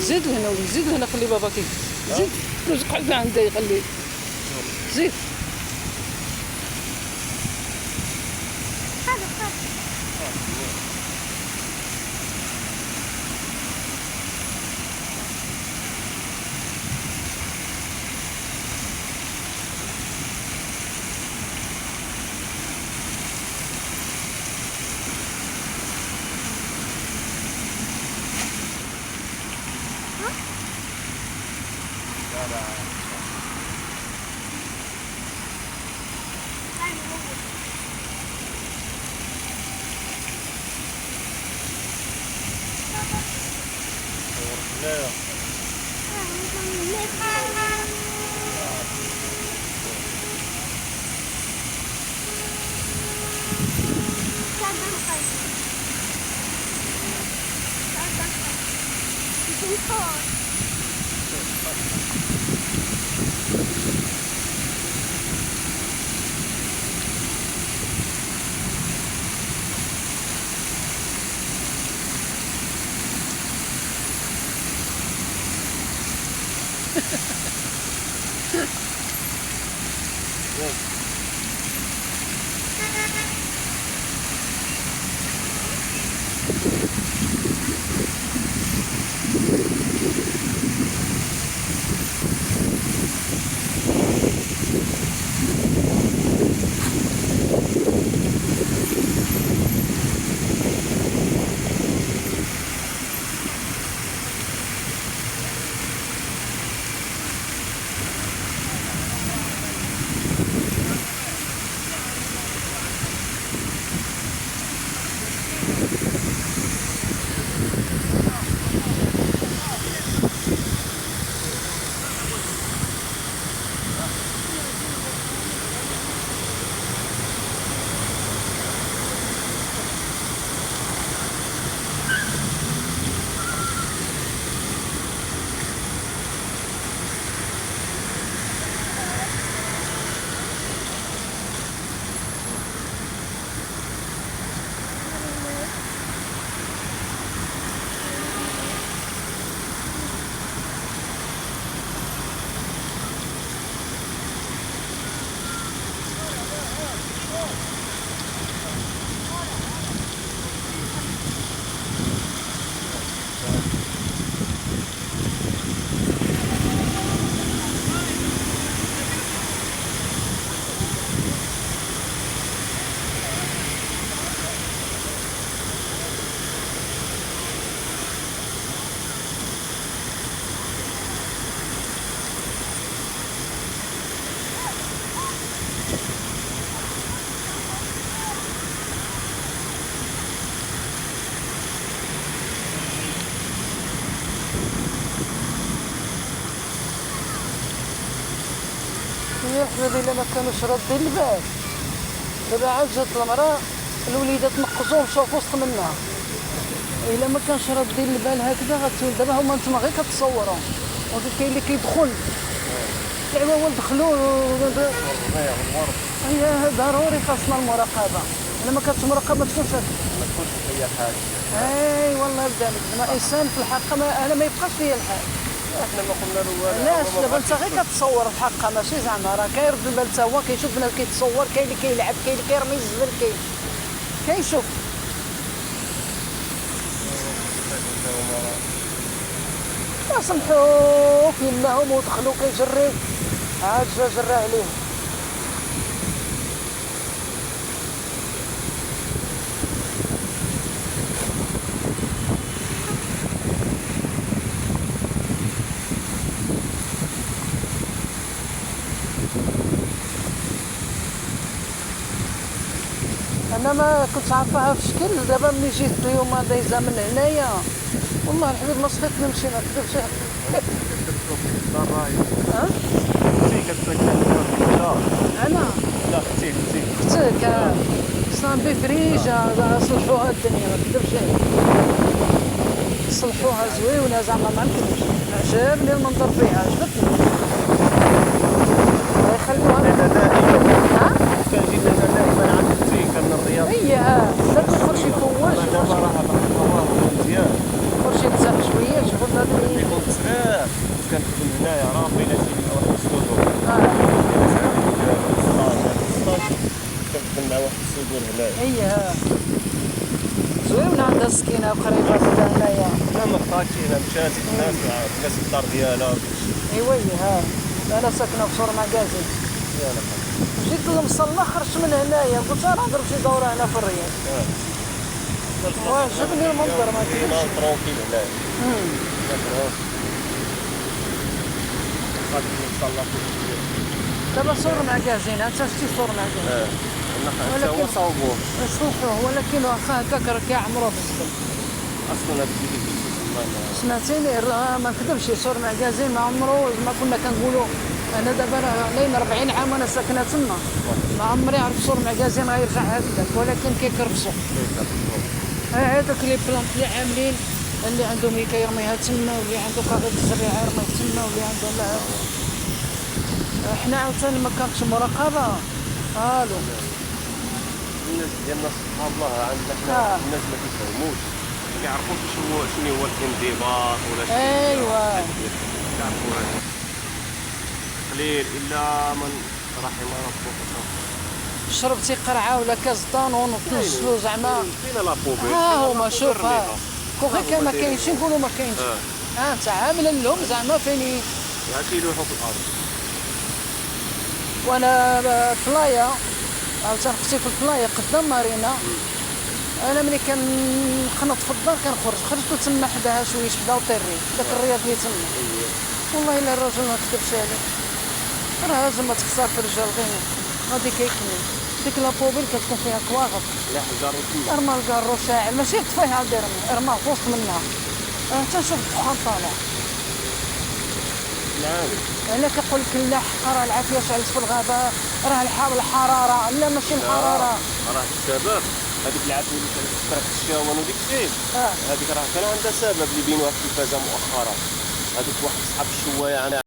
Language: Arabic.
زيد هنا ولي، زيد هنا، خلي بابا كيف زيد رزق حقنا عنده يخليه زيد. يا حبيبي الا ما كانوش رادين البال، دابا عاد جات المراه الوليدات نقزوا ومشاو في وسط منها. الا ما كانش رادين البال هكذا غتولي دابا هما نتوما غير كتصوروا وكاين اللي كيدخل ايوا هو دخلوا هي ضروري خاصنا المراقبه. الا ما كانتش مراقبه ما تكونش هي الحال. اي والله بدالك زعما انسان في الحق انا ما يبقاش ليا الحال. احنا ما قلنا له علاش دابا انت غير كتصور الحق ماشي زعما راه كيرد البال حتى هو كيشوف بنادم كيتصور، كاين اللي كيلعب، كاين اللي كيرمي الزبل، كيشوف. سمحوه يماهم ودخلوا كيجري عاد جا جرى عليهم. انا ما كنتش عارفاها في شكل، دابا ملي جيت اليوم دايزه من هنايا والله الحبيب ما صحيت نمشي ما نكذبش. ها؟ انا؟ لا اختك صنبي فريجه صلحوها الدنيا ما نكذبش، صلحوها زويونه زعما ما نكذبش، عجبني المنظر فيها عجبتني. الله يخليوها لنا دائما. ها؟ كان جينا دائما عند اختي كان من الرياض. هي لا تدخل شي فواش دابا راه هو مزيان تدخل شي تساق شويه شوف هذا اللي كنت صغير كنخدم هنايا راه بينا شي واحد الصدور كنخدم مع واحد الصدور هنايا هي زوينه عندها السكينه قريبه كذا هنايا لا ما بقاتش هنا مشات الناس الدار ديالها وداكشي ايوا انا ساكنه في سور ماكازين ديالها جيت للمصلى خرجت من هنايا قلت انا نضرب شي دوره هنا في الرياض وعجبني المنظر ما كاينش ترونكيل هنايا غادي نصلى دابا سور ماكازين انت شتي سور ماكازين حتى هو صوبوه صوفوه ولكن واخا هكاك راه كيعمرو بالزبل اصلا هذاك اللي كيتسمى سمعتيني راه ما نكذبش سور ماكازين ما عمرو ما كنا كنقولوا انا دابا لين 40 عام وانا ساكنه تما ما عمري عرفت سور ماكازين غيرجع هكذاك ولكن كيكرفسوا هذوك لي بلانت اللي عاملين اللي عنده ميكا يرميها تما واللي عنده قاعده الزريعه يرميها تما واللي عنده لا حنا عاوتاني ما كانتش مراقبه الو الناس ديالنا سبحان الله عندنا حنا الناس ما كيفهموش ما كيعرفوش شنو هو الانضباط ولا شنو ايوا كيعرفوا هذا قليل الا من رحم ربك شربتي قرعه ولا كاس دانون وتنزلوا زعما فينا لا بوبيل ها هما شوف ها كوغي ما كاينش نقولوا ما كاينش انت عامل لهم زعما فين كيلوحوا في الارض وانا بلايا عاوتاني اختي في البلايا قدام مارينا انا ملي كنخنط في الدار كنخرج خرجت تما حداها شويه حدا وطيري داك الرياض اللي تما والله الا الراجل ما كذبش عليك راه هازم ما تخسر في الرجال غير غادي كيكمل ديك لابوبيل كتكون فيها كواغط لا حجر ارمى الكارو شاعل ماشي طفيه عاد ارمى في وسط منها حتى نشوف الدخان طالع نعم انا كنقول لك لا راه العافيه شعلت في الغابه راه الحراره لا ماشي الحراره راه السبب هذيك العافيه اللي كانت تكره الشاون وديك الشيء هذيك راه كان عندها سبب اللي بينوها في التلفازه مؤخرا هذوك واحد صحاب الشوايه انا